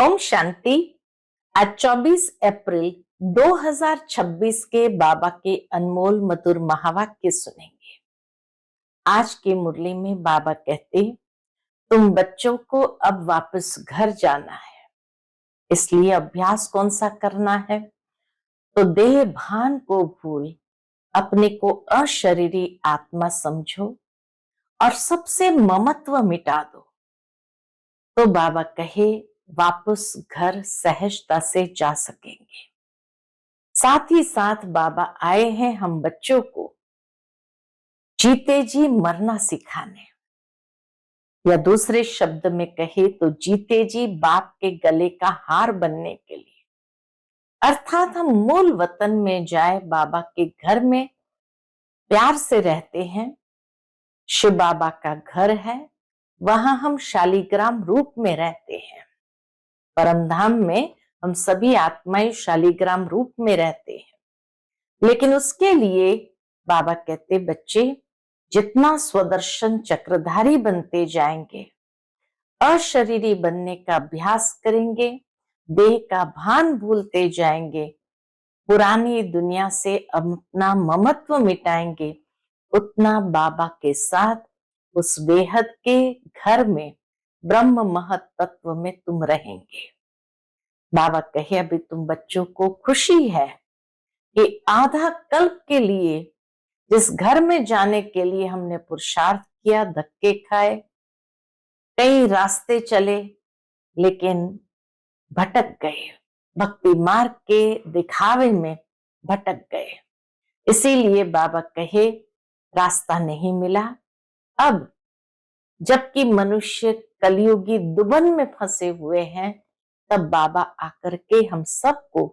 ओम शांति। आज 24 अप्रैल 2026 के बाबा के अनमोल मधुर महावाक्य सुनेंगे। आज के मुरली में बाबा कहते, तुम बच्चों को अब वापस घर जाना है, इसलिए अभ्यास कौन सा करना है? तो देह भान को भूल अपने को अशरीरी आत्मा समझो और सबसे ममत्व मिटा दो। तो बाबा कहे वापस घर सहजता से जा सकेंगे। साथ ही साथ बाबा आए हैं हम बच्चों को जीते जी मरना सिखाने, या दूसरे शब्द में कहे तो जीते जी बाप के गले का हार बनने के लिए। अर्थात हम मूल वतन में जाए, बाबा के घर में प्यार से रहते हैं। शिव बाबा का घर है, वहां हम शालीग्राम रूप में रहते हैं। परमधाम में हम सभी आत्माएं शालीग्राम रूप में रहते हैं। लेकिन उसके लिए बाबा कहते, बच्चे जितना स्वदर्शन चक्रधारी बनते जाएंगे, अशरीरी बनने का अभ्यास करेंगे, देह का भान भूलते जाएंगे, पुरानी दुनिया से अपना ममत्व मिटाएंगे, उतना बाबा के साथ उस बेहद के घर में ब्रह्म महत तत्व में तुम रहेंगे। बाबा कहे अभी तुम बच्चों को खुशी है कि आधा कल्प के लिए जिस घर में जाने के लिए हमने पुरुषार्थ किया, धक्के खाए, कई रास्ते चले, लेकिन भटक गए, भक्ति मार्ग के दिखावे में भटक गए। इसीलिए बाबा कहे रास्ता नहीं मिला। अब जबकि मनुष्य कलयुगी दुबन में फंसे हुए हैं, तब बाबा आकर के हम सबको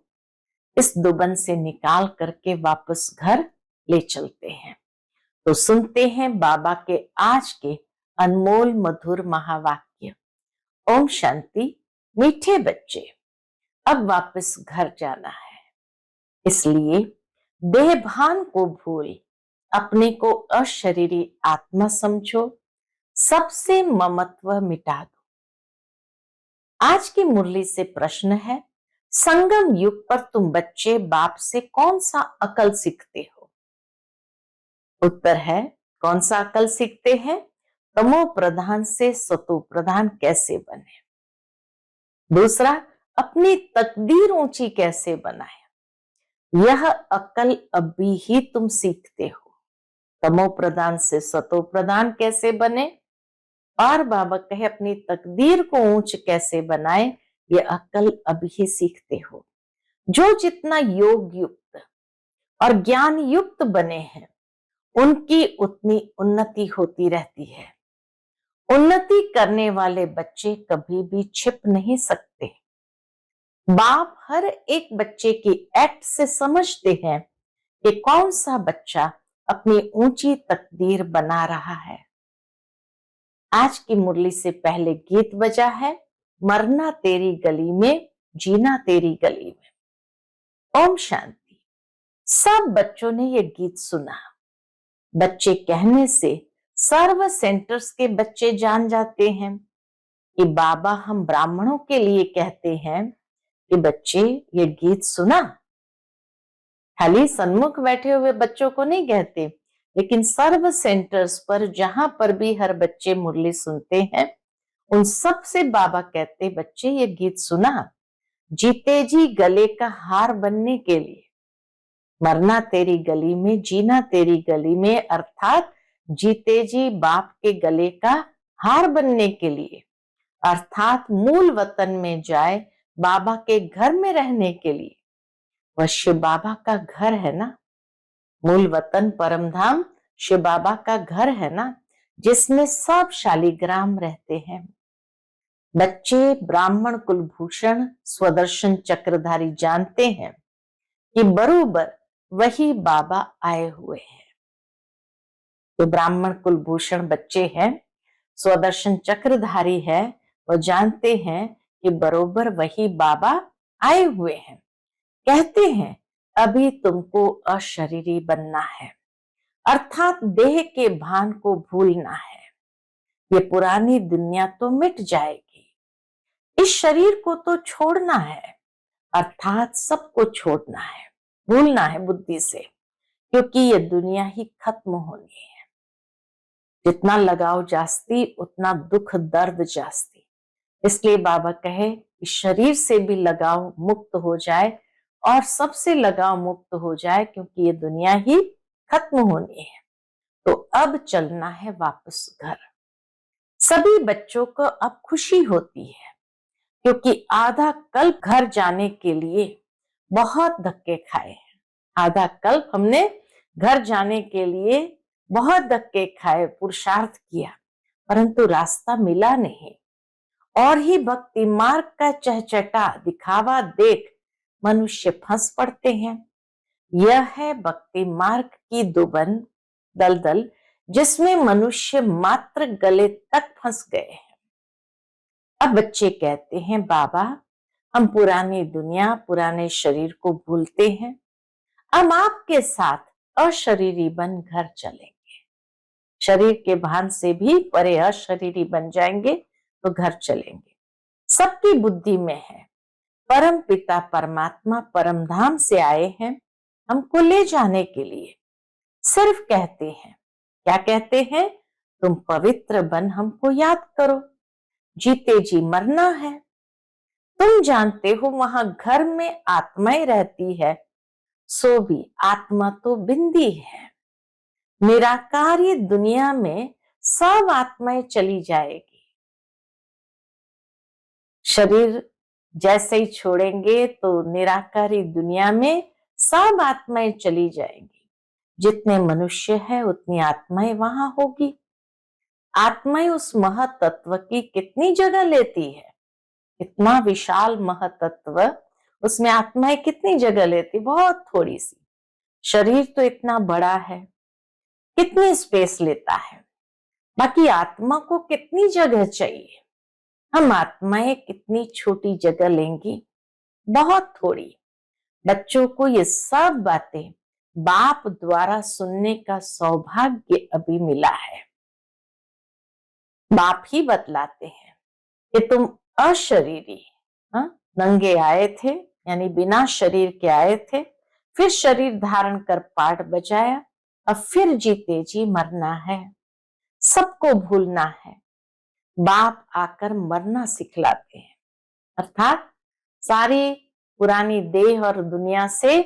इस दुबन से निकाल करके वापस घर ले चलते हैं। तो सुनते हैं बाबा के आज के अनमोल मधुर महावाक्य। ओम शांति। मीठे बच्चे, अब वापस घर जाना है, इसलिए देह भान को भूल अपने को अशरीरी आत्मा समझो, सबसे ममत्व मिटा दो। आज की मुरली से प्रश्न है, संगम युग पर तुम बच्चे बाप से कौन सा अकल सीखते हो? उत्तर है, कौन सा अकल सीखते हैं? तमो प्रधान से सतो प्रधान कैसे बने। दूसरा, अपनी तकदीर ऊंची कैसे बनाए, यह अकल अभी ही तुम सीखते हो। तमो प्रधान से सतो प्रधान कैसे बने, और बाबा कहे अपनी तकदीर को ऊंच कैसे बनाए, ये अकल अभी ही सीखते हो। जो जितना योग युक्त और ज्ञान युक्त बने हैं, उनकी उतनी उन्नति होती रहती है। उन्नति करने वाले बच्चे कभी भी छिप नहीं सकते। बाप हर एक बच्चे की एक्ट से समझते हैं कि कौन सा बच्चा अपनी ऊंची तकदीर बना रहा है। आज की मुरली से पहले गीत बजा है, मरना तेरी गली में, जीना तेरी गली में। ओम शांति। सब बच्चों ने ये गीत सुना। बच्चे कहने से सर्व सेंटर्स के बच्चे जान जाते हैं कि बाबा हम ब्राह्मणों के लिए कहते हैं कि बच्चे ये गीत सुना। खाली सन्मुख बैठे हुए बच्चों को नहीं कहते, लेकिन सर्व सेंटर्स पर जहां पर भी हर बच्चे मुरली सुनते हैं, उन सब से बाबा कहते, बच्चे ये गीत सुना। जीते जी गले का हार बनने के लिए, मरना तेरी गली में, जीना तेरी गली में, अर्थात जीते जी बाप के गले का हार बनने के लिए, अर्थात मूल वतन में जाए, बाबा के घर में रहने के लिए। वह शिव बाबा का घर है ना, मूल वतन परमधाम शिव बाबा का घर है ना, जिसमें सब शालीग्राम रहते हैं। बच्चे ब्राह्मण कुलभूषण स्वदर्शन चक्रधारी जानते हैं कि बरोबर वही बाबा आए हुए हैं। जो ब्राह्मण कुलभूषण बच्चे हैं, स्वदर्शन चक्रधारी है, वो जानते हैं कि बरोबर वही बाबा आए हुए हैं। कहते हैं अभी तुमको अशरीरी बनना है, अर्थात देह के भान को भूलना है। ये पुरानी दुनिया तो मिट जाएगी, इस शरीर को तो छोड़ना है, अर्थात सबको छोड़ना है, भूलना है बुद्धि से, क्योंकि ये दुनिया ही खत्म होनी है। जितना लगाव जास्ती उतना दुख दर्द जास्ती। इसलिए बाबा कहे इस शरीर से भी लगाव मुक्त हो जाए और सबसे लगाव मुक्त हो जाए, क्योंकि ये दुनिया ही खत्म होनी है। तो अब चलना है वापस घर। सभी बच्चों को अब खुशी होती है, क्योंकि आधा कल्प घर जाने के लिए बहुत धक्के खाए हैं। आधा कल्प हमने घर जाने के लिए बहुत धक्के खाए, पुरुषार्थ किया, परंतु रास्ता मिला नहीं। और ही भक्ति मार्ग का चहचटा दिखावा देख मनुष्य फंस पड़ते हैं। यह है भक्ति मार्ग की दुबन दलदल, जिसमें मनुष्य मात्र गले तक फंस गए हैं। अब बच्चे कहते हैं बाबा हम पुरानी दुनिया पुराने शरीर को भूलते हैं, अब आपके साथ अशरीरी बन घर चलेंगे। शरीर के भान से भी परे अशरीरी बन जाएंगे तो घर चलेंगे। सबकी बुद्धि में है परम पिता परमात्मा परम धाम से आए हैं हमको ले जाने के लिए। सिर्फ कहते हैं, क्या कहते हैं? तुम पवित्र बन हमको याद करो, जीते जी मरना है। तुम जानते हो वहां घर में आत्माएं रहती है, सो भी आत्मा तो बिंदी है। निराकारी दुनिया में सब आत्माएं चली जाएगी। शरीर जैसे ही छोड़ेंगे तो निराकारी दुनिया में सब आत्माएं चली जाएंगी। जितने मनुष्य है उतनी आत्माएं वहां होगी। आत्माएं उस महतत्व की कितनी जगह लेती है, इतना विशाल महतत्व, उसमें आत्माएं कितनी जगह लेती? बहुत थोड़ी सी। शरीर तो इतना बड़ा है, कितनी स्पेस लेता है, बाकी आत्मा को कितनी जगह चाहिए? हम आत्माएं कितनी छोटी जगह लेंगी? बहुत थोड़ी। बच्चों को ये सब बातें बाप द्वारा सुनने का सौभाग्य अभी मिला है। बाप ही बतलाते हैं कि तुम अशरीरी नंगे आए थे, यानी बिना शरीर के आए थे, फिर शरीर धारण कर पाठ बजाया, अब फिर जीते जी मरना है, सबको भूलना है। बाप आकर मरना सिखलाते हैं, अर्थात सारी पुरानी देह और दुनिया से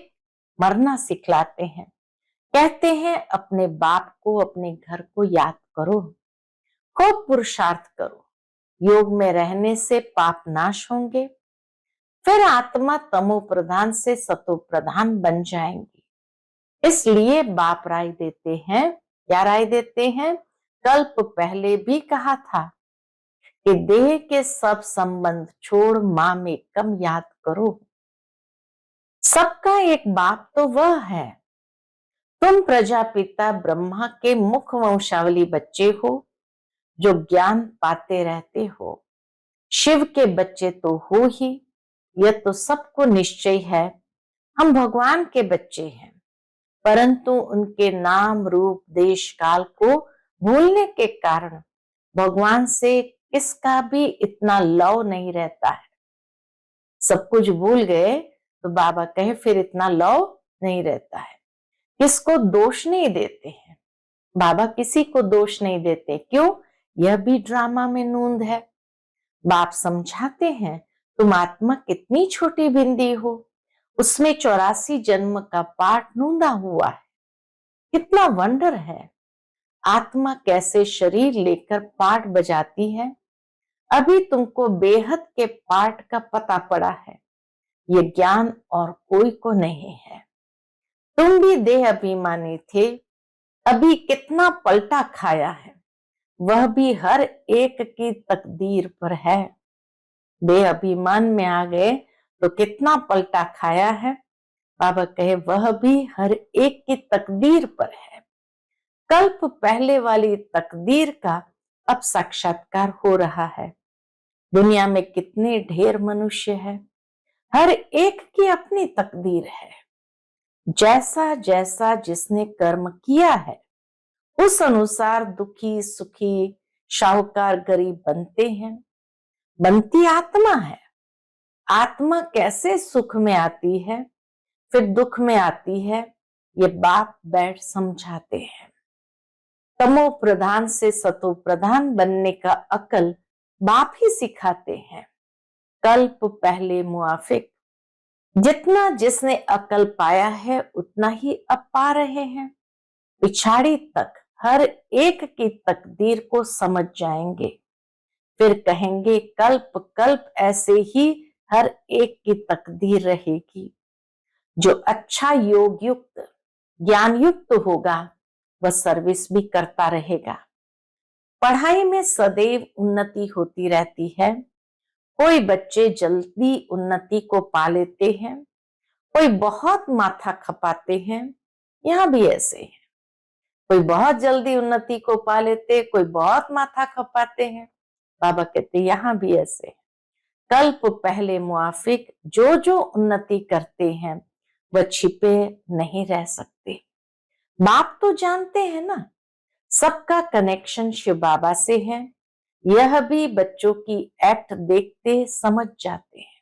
मरना सिखलाते हैं। कहते हैं अपने बाप को अपने घर को याद करो, खूब पुरुषार्थ करो, योग में रहने से पाप नाश होंगे, फिर आत्मा तमो प्रधान से सतो प्रधान बन जाएंगी। इसलिए बाप राय देते हैं, क्या राय देते हैं? कल्प पहले भी कहा था कि देह के सब संबंध छोड़ मां में कम याद करो। सबका एक बाप तो वह है। तुम प्रजापिता ब्रह्मा के मुख वंशावली बच्चे हो जो ज्ञान पाते रहते हो। शिव के बच्चे तो हो ही, यह तो सबको निश्चय है। हम भगवान के बच्चे हैं, परंतु उनके नाम रूप देश काल को भूलने के कारण भगवान से किसका भी इतना लव नहीं रहता है। सब कुछ भूल गए तो बाबा कहे फिर इतना लव नहीं रहता है। किसको दोष नहीं देते हैं, बाबा किसी को दोष नहीं देते। क्यों? यह भी ड्रामा में नूंद है। बाप समझाते हैं तुम आत्मा कितनी छोटी बिंदी हो, उसमें 84 जन्म का पाठ नूंदा हुआ है। कितना वंडर है, आत्मा कैसे शरीर लेकर पाठ बजाती है। अभी तुमको बेहद के पाठ का पता पड़ा है, ये ज्ञान और कोई को नहीं है। तुम भी देह अभिमानी थे, अभी कितना पलटा खाया है, वह भी हर एक की तकदीर पर है। देह अभिमान में आ गए तो कितना पलटा खाया है। बाबा कहे वह भी हर एक की तकदीर पर है। कल्प पहले वाली तकदीर का अब साक्षात्कार हो रहा है। दुनिया में कितने ढेर मनुष्य है, हर एक की अपनी तकदीर है। जैसा जैसा जिसने कर्म किया है उस अनुसार दुखी सुखी, शाहूकार गरीब बनते हैं। बनती आत्मा है। आत्मा कैसे सुख में आती है फिर दुख में आती है, ये बाप बैठ समझाते हैं। तमो प्रधान से सतो प्रधान बनने का अकल बाप ही सिखाते हैं। कल्प पहले मुआफिक, जितना जिसने अकल पाया है उतना ही अब पा रहे हैं। पिछाड़ी तक हर एक की तकदीर को समझ जाएंगे, फिर कहेंगे कल्प कल्प ऐसे ही हर एक की तकदीर रहेगी। जो अच्छा योग युक्त ज्ञान युक्त होगा वह सर्विस भी करता रहेगा। पढ़ाई में सदैव उन्नति होती रहती है। कोई बच्चे जल्दी उन्नति को पा लेते हैं, कोई बहुत माथा खपाते हैं। यहाँ भी ऐसे है, कोई बहुत जल्दी उन्नति को पा लेते, कोई बहुत माथा खपाते हैं। बाबा कहते यहाँ भी ऐसे है। कल्प पहले मुआफिक, जो जो उन्नति करते हैं वह छिपे नहीं रह सकते। बाप तो जानते हैं ना, सबका कनेक्शन शिव बाबा से है। यह भी बच्चों की एक्ट देखते समझ जाते हैं।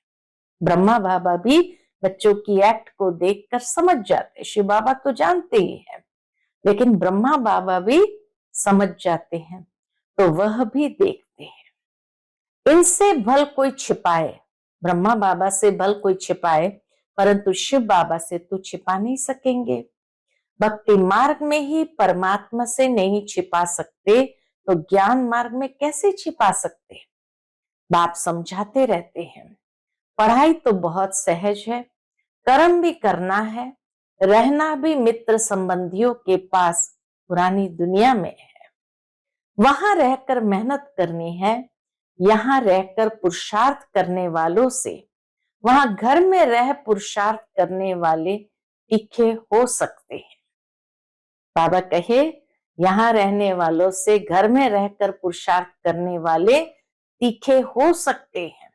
ब्रह्मा बाबा भी बच्चों की एक्ट को देखकर समझ जाते हैं। शिव बाबा तो जानते ही है, लेकिन ब्रह्मा बाबा भी समझ जाते हैं, तो वह भी देखते हैं। इनसे भल कोई छिपाए, ब्रह्मा बाबा से भल कोई छिपाए, परंतु शिव बाबा से तो छिपा नहीं सकेंगे। भक्ति मार्ग में ही परमात्मा से नहीं छिपा सकते, तो ज्ञान मार्ग में कैसे छिपा सकते? बाप समझाते रहते हैं। पढ़ाई तो बहुत सहज है, कर्म भी करना है, रहना भी मित्र संबंधियों के पास पुरानी दुनिया में है। वहां रहकर मेहनत करनी है, यहाँ रहकर पुरुषार्थ करने वालों से। वहां घर में रह पुरुषार्थ करने वाले तीखे हो सकते हैं। बाबा कहे यहाँ रहने वालों से घर में रहकर पुरुषार्थ करने वाले तीखे हो सकते हैं।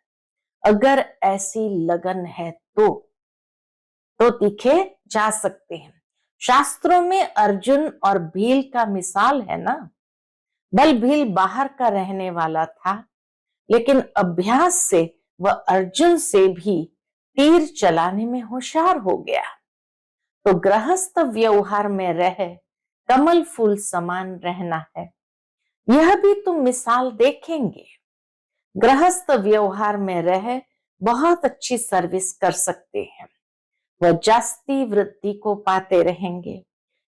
अगर ऐसी लगन है तो तीखे जा सकते हैं। शास्त्रों में अर्जुन और भील का मिसाल है ना। बल भील बाहर का रहने वाला था, लेकिन अभ्यास से वह अर्जुन से भी तीर चलाने में होशियार हो गया। तो गृहस्थ व्यवहार में रह कमल फूल समान रहना है। यह भी तुम मिसाल देखेंगे। गृहस्थ व्यवहार में रह बहुत अच्छी सर्विस कर सकते हैं, वह जास्ती वृद्धि को पाते रहेंगे।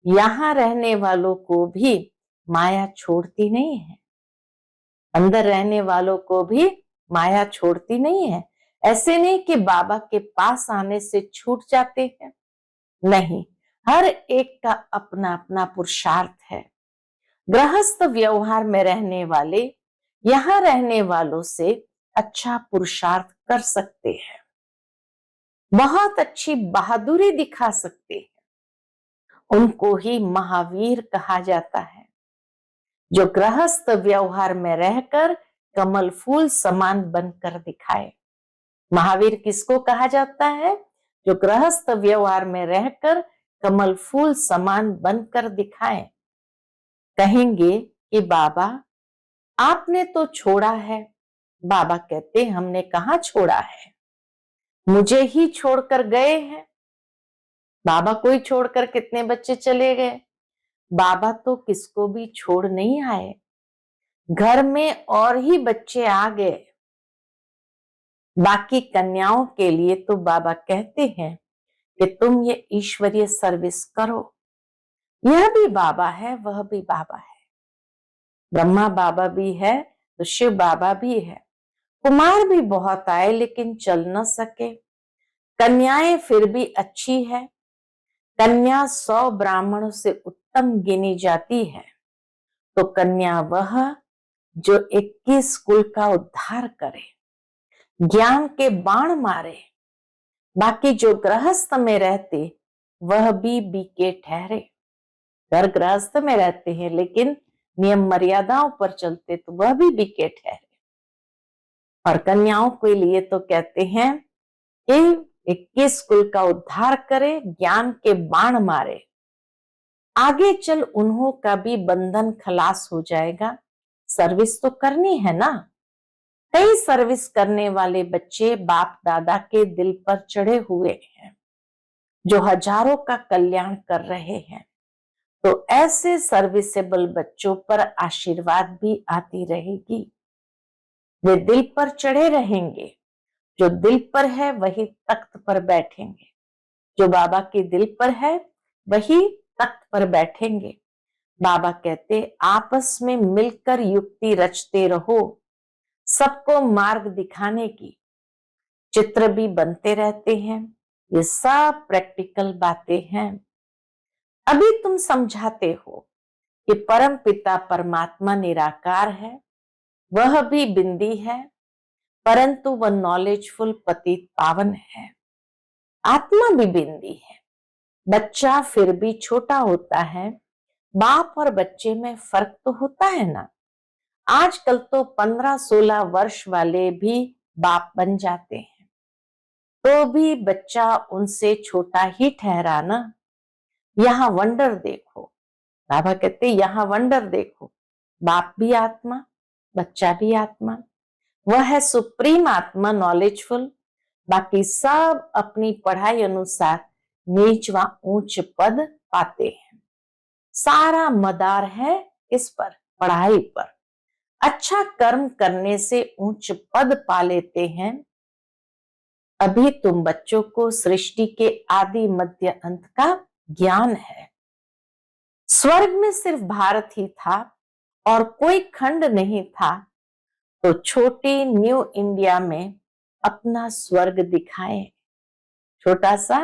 यहाँ रहने वालों को भी माया छोड़ती नहीं है, अंदर रहने वालों को भी माया छोड़ती नहीं है। ऐसे नहीं कि बाबा के पास आने से छूट जाते हैं, नहीं, हर एक का अपना अपना पुरुषार्थ है। गृहस्थ व्यवहार में रहने वाले यहाँ रहने वालों से अच्छा पुरुषार्थ कर सकते हैं, बहुत अच्छी बहादुरी दिखा सकते हैं। उनको ही महावीर कहा जाता है, जो गृहस्थ व्यवहार में रहकर कमल फूल समान बनकर दिखाए। महावीर किसको कहा जाता है? जो गृहस्थ व्यवहार में रहकर कमल फूल समान बनकर दिखाए। कहेंगे कि बाबा आपने तो छोड़ा है। बाबा कहते हमने कहाँ छोड़ा है, मुझे ही छोड़कर गए हैं। बाबा को ही छोड़कर कितने बच्चे चले गए। बाबा तो किसको भी छोड़ नहीं आए, घर में और ही बच्चे आ गए। बाकी कन्याओं के लिए तो बाबा कहते हैं कि तुम ये ईश्वरीय सर्विस करो। यह भी बाबा है, वह भी बाबा है। ब्रह्मा बाबा भी है तो शिव बाबा भी है। कुमार भी बहुत आए लेकिन चल न सके। कन्याएं फिर भी अच्छी है। कन्या 100 ब्राह्मणों से उत्तम गिनी जाती है। तो कन्या वह जो 21 कुल का उद्धार करे, ज्ञान के बाण मारे। बाकी जो गृहस्थ में रहते वह भी बीके ठहरे। घर गृहस्थ में रहते हैं लेकिन नियम मर्यादाओं पर चलते तो वह भी बीके ठहरे। और कन्याओं के लिए तो कहते हैं कि 21 कुल का उद्धार करे, ज्ञान के बाण मारे। आगे चल उन्हों का भी बंधन खलास हो जाएगा। सर्विस तो करनी है ना। कई सर्विस करने वाले बच्चे बाप दादा के दिल पर चढ़े हुए हैं, जो हजारों का कल्याण कर रहे हैं। तो ऐसे सर्विसेबल बच्चों पर आशीर्वाद भी आती रहेगी। वे दिल पर चढ़े रहेंगे। जो दिल पर है वही तख्त पर बैठेंगे। जो बाबा के दिल पर है वही तख्त पर बैठेंगे। बाबा कहते आपस में मिलकर युक्ति रचते रहो, सबको मार्ग दिखाने की। चित्र भी बनते रहते हैं। ये सब प्रैक्टिकल बातें हैं। अभी तुम समझाते हो कि परम पिता परमात्मा निराकार है, वह भी बिंदी है, परंतु वह नॉलेजफुल पतित पावन है। आत्मा भी बिंदी है। बच्चा फिर भी छोटा होता है। बाप और बच्चे में फर्क तो होता है ना। आजकल तो 15-16 वर्ष वाले भी बाप बन जाते हैं, तो भी बच्चा उनसे छोटा ही ठहरा ना। यहाँ वंडर देखो। बाबा कहते यहाँ वंडर देखो। बाप भी आत्मा, बच्चा भी आत्मा। वह है सुप्रीम आत्मा, नॉलेजफुल। बाकी सब अपनी पढ़ाई अनुसार नीच व ऊंच पद पाते हैं। सारा मदार है इस पर, पढ़ाई पर। अच्छा कर्म करने से ऊंच पद पा लेते हैं। अभी तुम बच्चों को सृष्टि के आदि मध्य अंत का ज्ञान है। स्वर्ग में सिर्फ भारत ही था और कोई खंड नहीं था, तो छोटी न्यू इंडिया में अपना स्वर्ग दिखाए। छोटा सा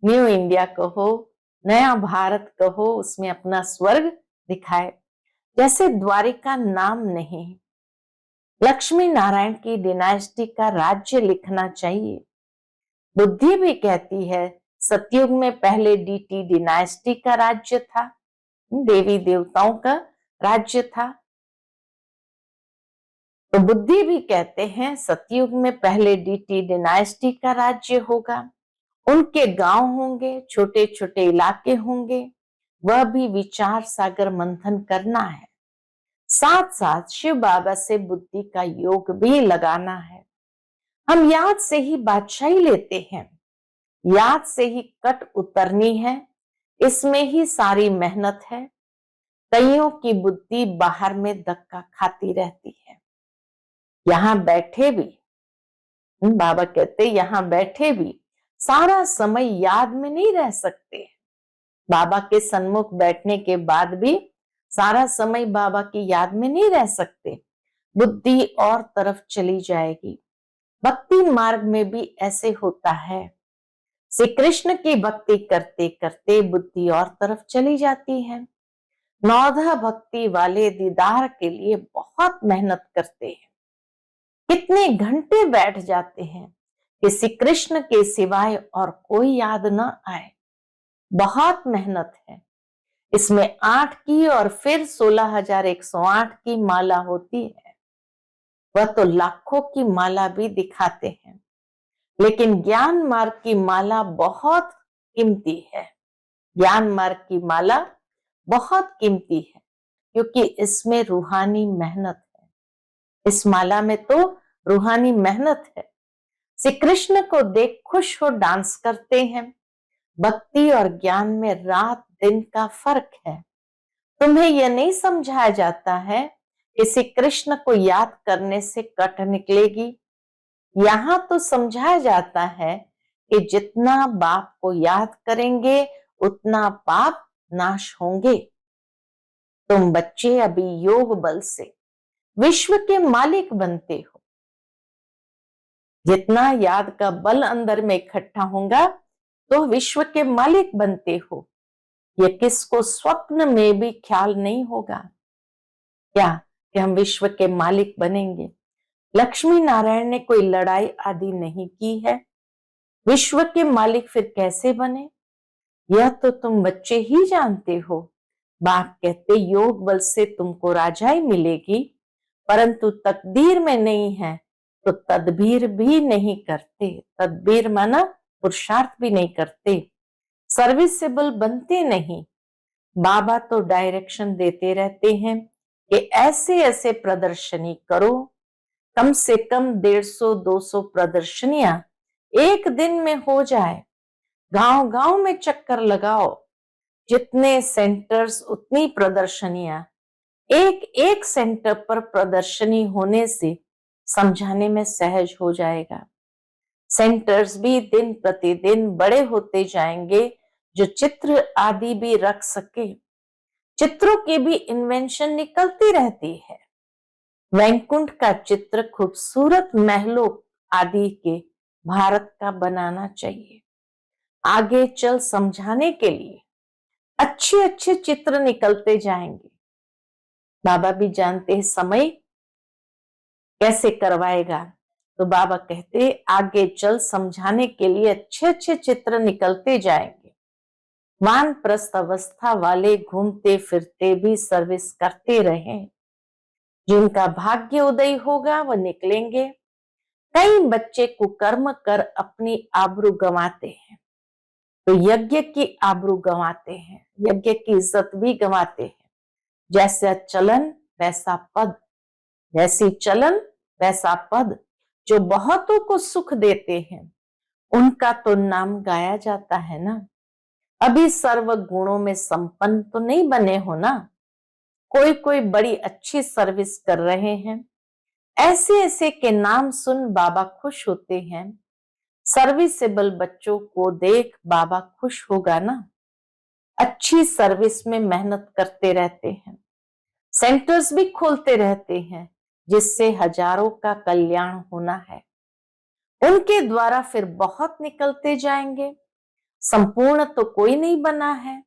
न्यू इंडिया कहो, नया भारत कहो, उसमें अपना स्वर्ग दिखाए। जैसे द्वारिका नाम नहीं, लक्ष्मी नारायण की डिनाइस्टी का राज्य लिखना चाहिए। बुद्धि भी कहती है सतयुग में पहले डीटी डिनाइस्टी का राज्य था, देवी देवताओं का राज्य था। तो बुद्धि भी कहते हैं सतयुग में पहले डीटी डिनाइस्टी का राज्य होगा, उनके गांव होंगे, छोटे छोटे इलाके होंगे। वह भी विचार सागर मंथन करना है। साथ साथ शिव बाबा से बुद्धि का योग भी लगाना है। हम याद से ही बादशाही लेते हैं, याद से ही कट उतरनी है। इसमें ही सारी मेहनत है। कईयों की बुद्धि बाहर में धक्का खाती रहती है। यहां बैठे भी, बाबा कहते यहां बैठे भी सारा समय याद में नहीं रह सकते। बाबा के सन्मुख बैठने के बाद भी सारा समय बाबा की याद में नहीं रह सकते। बुद्धि और तरफ चली जाएगी। भक्ति मार्ग में भी ऐसे होता है। श्री कृष्ण की भक्ति करते करते बुद्धि और तरफ चली जाती है। नौधा भक्ति वाले दीदार के लिए बहुत मेहनत करते हैं। कितने घंटे बैठ जाते हैं कि श्री कृष्ण के सिवाय और कोई याद न आए। बहुत मेहनत है। इसमें 8 की और फिर 16,108 की माला होती है। वह तो लाखों की माला भी दिखाते हैं, लेकिन ज्ञान मार्ग की माला बहुत कीमती है। ज्ञान मार्ग की माला बहुत कीमती है, क्योंकि इसमें रूहानी मेहनत है। इस माला में तो रूहानी मेहनत है। श्री कृष्ण को देख खुश हो डांस करते हैं। भक्ति और ज्ञान में रात दिन का फर्क है। तुम्हें यह नहीं समझाया जाता है कि श्री कृष्ण को याद करने से कट निकलेगी। यहां तो समझाया जाता है कि जितना बाप को याद करेंगे उतना पाप नाश होंगे। तुम बच्चे अभी योग बल से विश्व के मालिक बनते हो। जितना याद का बल अंदर में इकट्ठा होगा तो विश्व के मालिक बनते हो। यह किसको स्वप्न में भी ख्याल नहीं होगा क्या कि हम विश्व के मालिक बनेंगे। लक्ष्मी नारायण ने कोई लड़ाई आदि नहीं की है। विश्व के मालिक फिर कैसे बने, यह तो तुम बच्चे ही जानते हो। बाप कहते योग बल से तुमको राजाई मिलेगी, परंतु तकदीर में नहीं है तो तदबीर भी नहीं करते। तदबीर माना पुरुषार्थ भी नहीं करते, सर्विसेबल बनते नहीं। बाबा तो डायरेक्शन देते रहते हैं कि ऐसे ऐसे प्रदर्शनी करो, कम से कम 150-200 प्रदर्शनियां एक दिन में हो जाए। गांव गांव में चक्कर लगाओ, जितने सेंटर्स उतनी प्रदर्शनियां। एक एक सेंटर पर प्रदर्शनी होने से समझाने में सहज हो जाएगा। सेंटर्स भी दिन प्रतिदिन बड़े होते जाएंगे, जो चित्र आदि भी रख सके। चित्रों की भी इन्वेंशन निकलती रहती है। वैकुंठ का चित्र खूबसूरत महलों आदि के भारत का बनाना चाहिए। आगे चल समझाने के लिए अच्छे अच्छे चित्र निकलते जाएंगे। बाबा भी जानते हैं समय कैसे करवाएगा, तो बाबा कहते आगे चल समझाने के लिए अच्छे अच्छे चित्र निकलते जाएंगे। वानप्रस्थ अवस्था वाले घूमते फिरते भी सर्विस करते रहें। जिनका भाग्य उदय होगा वह निकलेंगे। कई बच्चे कुकर्म कर अपनी आबरू गंवाते हैं, तो यज्ञ की आबरू गंवाते हैं, यज्ञ की इज्जत भी गंवाते हैं। जैसा चलन वैसा पद, जैसी चलन वैसा पद। जो बहुतों को सुख देते हैं उनका तो नाम गाया जाता है ना। अभी सर्व गुणों में संपन्न तो नहीं बने हो ना। कोई कोई बड़ी अच्छी सर्विस कर रहे हैं, ऐसे ऐसे के नाम सुन बाबा खुश होते हैं। सर्विसेबल बच्चों को देख बाबा खुश होगा ना। अच्छी सर्विस में मेहनत करते रहते हैं, सेंटर्स भी खोलते रहते हैं, जिससे हजारों का कल्याण होना है। उनके द्वारा फिर बहुत निकलते जाएंगे। संपूर्ण तो कोई नहीं बना है।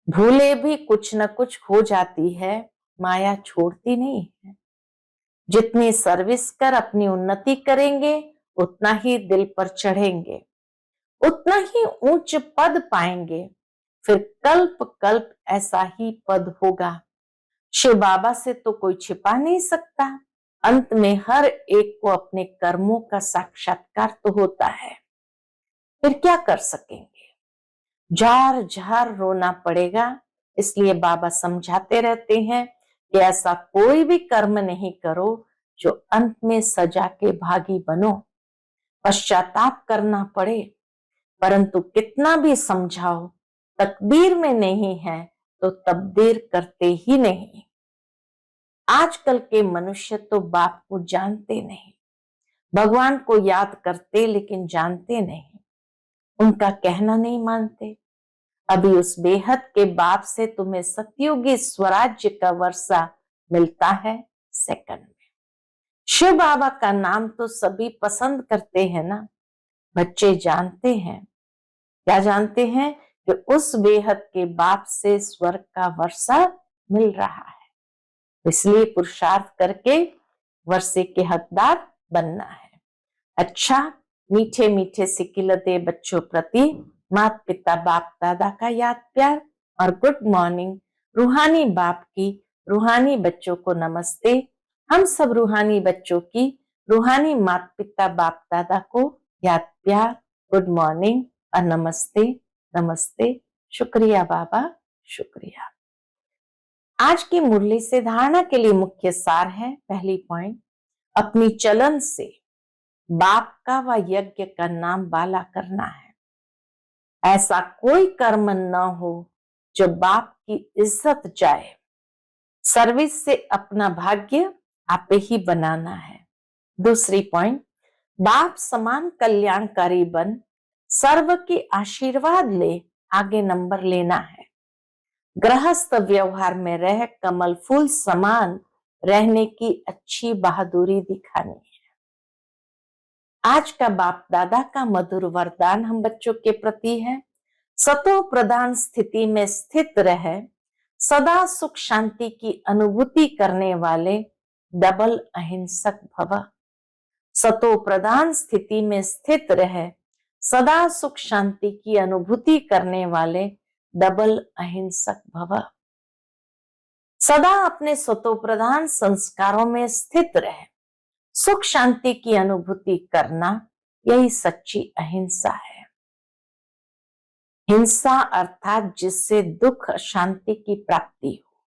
भूले भी कुछ न कुछ हो जाती है, माया छोड़ती नहीं है। जितनी सर्विस कर अपनी उन्नति करेंगे उतना ही दिल पर चढ़ेंगे, उतना ही ऊंच पद पाएंगे। फिर कल्प कल्प ऐसा ही पद होगा। शिव बाबा से तो कोई छिपा नहीं सकता। अंत में हर एक को अपने कर्मों का साक्षात्कार तो होता है। फिर क्या कर सकेंगे? जार जार रोना पड़ेगा। इसलिए बाबा समझाते रहते हैं कि ऐसा कोई भी कर्म नहीं करो जो अंत में सजा के भागी बनो। पश्चाताप करना पड़े, परंतु कितना भी समझाओ, तकदीर में नहीं है तो तब्दीर करते ही नहीं। आजकल के मनुष्य तो बाप को जानते नहीं, भगवान को याद करते लेकिन जानते नहीं, उनका कहना नहीं मानते। अभी उस बेहद के बाप से तुम्हें सतयुगी स्वराज्य का वर्षा मिलता है सेकंड में। शिव बाबा का नाम तो सभी पसंद करते हैं ना। बच्चे जानते हैं, क्या जानते हैं कि उस बेहद के बाप से स्वर्ग का वर्षा मिल रहा है। इसलिए पुरुषार्थ करके वर्षे के हकदार बनना है। अच्छा, मीठे मीठे सिकिलते बच्चों प्रति माता पिता बाप दादा का याद प्यार और गुड मॉर्निंग। रूहानी बाप की रूहानी बच्चों को नमस्ते। हम सब रूहानी बच्चों की रूहानी माता पिता बाप दादा को याद प्यार, गुड मॉर्निंग और नमस्ते। नमस्ते। शुक्रिया बाबा, शुक्रिया। आज की मुरली से धारणा के लिए मुख्य सार है। पहली पॉइंट, अपनी चलन से बाप का व यज्ञ का नाम बाला करना है। ऐसा कोई कर्म न हो जो बाप की इज्जत जाए। सर्विस से अपना भाग्य आप ही बनाना है। दूसरी पॉइंट, बाप समान कल्याणकारी बन सर्व के आशीर्वाद ले आगे नंबर लेना है। गृहस्थ व्यवहार में रह कमल फूल समान रहने की अच्छी बहादुरी दिखानी है। आज का बाप दादा का मधुर वरदान हम बच्चों के प्रति है। सतो प्रधान स्थिति में स्थित रहे, सदा सुख शांति की अनुभूति करने वाले डबल अहिंसक भव। सतो प्रधान स्थिति में स्थित रहे, सदा सुख शांति की अनुभूति करने वाले डबल अहिंसक भव। सदा अपने सतो प्रधान संस्कारों में स्थित रहे, सुख शांति की अनुभूति करना, यही सच्ची अहिंसा है। हिंसा अर्थात जिससे दुख शांति की प्राप्ति हो।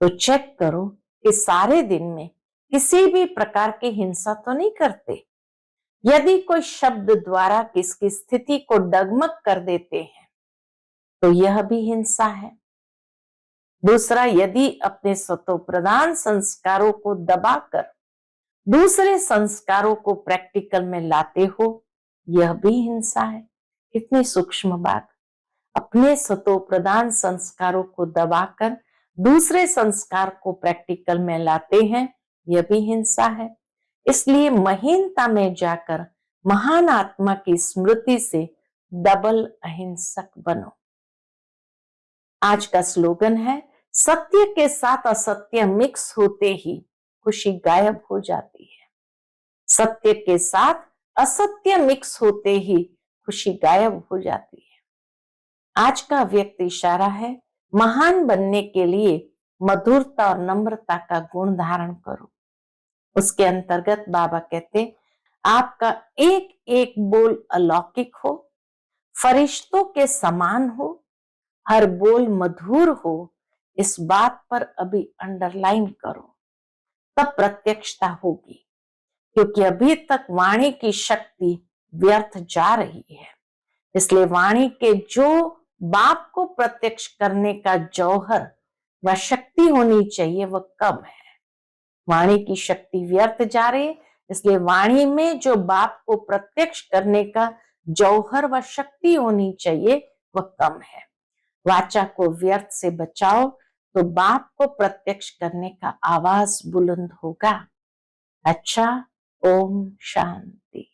तो चेक करो कि सारे दिन में किसी भी प्रकार की हिंसा तो नहीं करते। यदि कोई शब्द द्वारा किसकी स्थिति को डगमग कर देते हैं तो यह भी हिंसा है। दूसरा, यदि अपने स्वतो प्रधान संस्कारों को दबाकर दूसरे संस्कारों को प्रैक्टिकल में लाते हो, यह भी हिंसा है। कितनी सूक्ष्म बात। अपने स्वतो प्रधान संस्कारों को दबाकर दूसरे संस्कार को प्रैक्टिकल में लाते हैं, यह भी हिंसा है। इसलिए महीनता में जाकर महान आत्मा की स्मृति से डबल अहिंसक बनो। आज का स्लोगन है, सत्य के साथ असत्य मिक्स होते ही खुशी गायब हो जाती है। सत्य के साथ असत्य मिक्स होते ही खुशी गायब हो जाती है। आज का व्यक्ति इशारा है, महान बनने के लिए मधुरता और नम्रता का गुण धारण करो। उसके अंतर्गत बाबा कहते, आपका एक एक बोल अलौकिक हो, फरिश्तों के समान हो, हर बोल मधुर हो, इस बात पर अभी अंडरलाइन करो, तब प्रत्यक्षता होगी। क्योंकि अभी तक वाणी की शक्ति व्यर्थ जा रही है। इसलिए वाणी के जो बाप को प्रत्यक्ष करने का जौहर व शक्ति होनी चाहिए वह कम है। वाणी की शक्ति व्यर्थ जा रही है, इसलिए वाणी में जो बाप को प्रत्यक्ष करने का जौहर व शक्ति होनी चाहिए वह कम है। वाचा को व्यर्थ से बचाओ तो बाप को प्रत्यक्ष करने का आवाज बुलंद होगा। अच्छा, ओम शांति।